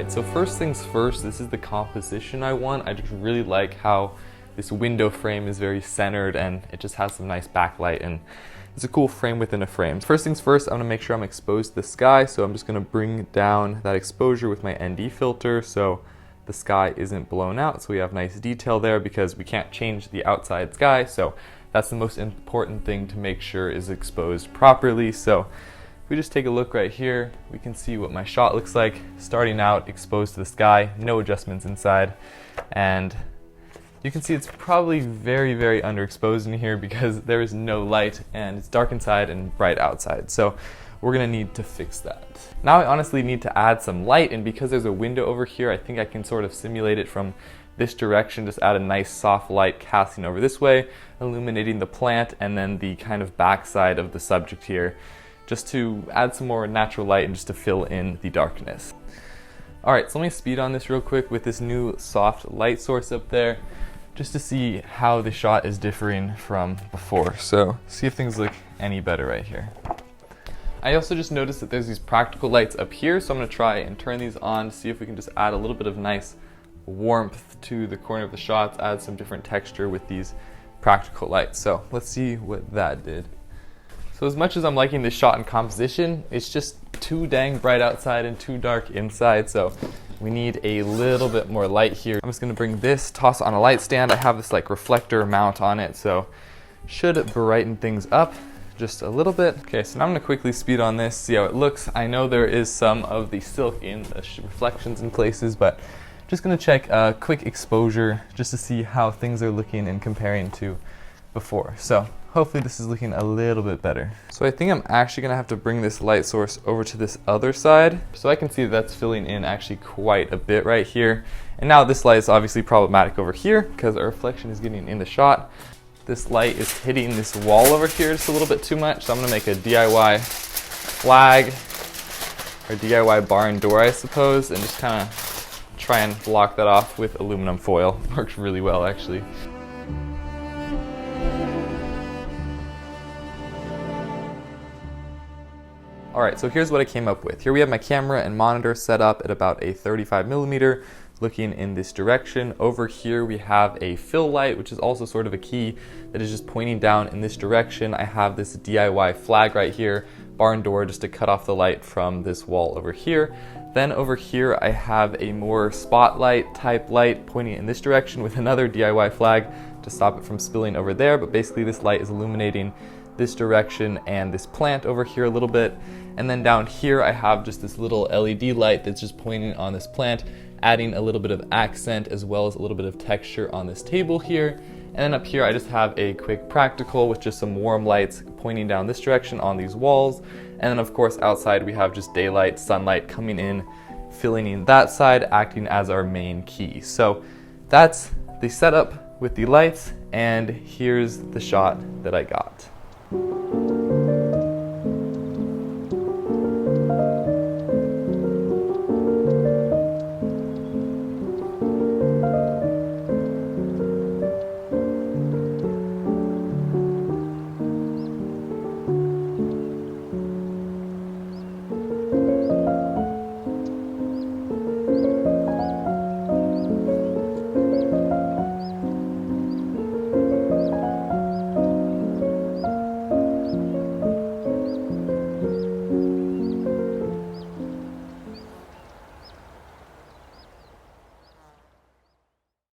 Alright, so first things first, this is the composition I want. I just really like how this window frame is very centered and it just has some nice backlight and it's a cool frame within a frame. First things first, I'm going to make sure I'm exposed to the sky, so I'm just going to bring down that exposure with my ND filter so the sky isn't blown out, so we have nice detail there because we can't change the outside sky, so that's the most important thing to make sure is exposed properly. So if we just take a look right here, we can see what my shot looks like starting out exposed to the sky, no adjustments inside, and you can see it's probably very underexposed in here because there is no light and it's dark inside and bright outside. So we're gonna need to fix that. Now I honestly need to add some light, and because there's a window over here, I think I can sort of simulate it from this direction, just add a nice soft light casting over this way, illuminating the plant and then the kind of backside of the subject here, just to add some more natural light and just to fill in the darkness. Alright, so let me speed on this real quick with this new soft light source up there, just to see how the shot is differing from before. So see if things look any better right here. I also just noticed that there's these practical lights up here, so I'm going to try and turn these on to see if we can just add a little bit of nice warmth to the corner of the shots, add some different texture with these practical lights. So let's see what that did. So as much as I'm liking this shot in composition, it's just too dang bright outside and too dark inside, so we need a little bit more light here. I'm just going to bring this, toss on a light stand. I have this like reflector mount on it, so should brighten things up just a little bit. Okay, so now I'm going to quickly speed on this, see how it looks. I know there is some of the silk in the reflections in places, but just going to check a quick exposure just to see how things are looking and comparing to before. So hopefully this is looking a little bit better. So I think I'm actually going to have to bring this light source over to this other side, so I can see that's filling in actually quite a bit right here. And now this light is obviously problematic over here because our reflection is getting in the shot. This light is hitting this wall over here just a little bit too much, so I'm going to make a DIY flag or DIY barn door, I suppose, and just kind of try and block that off with aluminum foil. Works really well actually. Alright, so here's what I came up with. Here we have my camera and monitor set up at about a 35mm, looking in this direction. Over here we have a fill light, which is also sort of a key that is just pointing down in this direction. I have this DIY flag right here, barn door, just to cut off the light from this wall over here. Then over here I have a more spotlight type light pointing in this direction with another DIY flag to stop it from spilling over there, but basically this light is illuminating this direction and this plant over here a little bit. And then down here I have just this little LED light that's just pointing on this plant, adding a little bit of accent as well as a little bit of texture on this table here. And then up here I just have a quick practical with just some warm lights pointing down this direction on these walls. And then of course outside we have just daylight, sunlight coming in, filling in that side, acting as our main key. So that's the setup with the lights, and here's the shot that I got.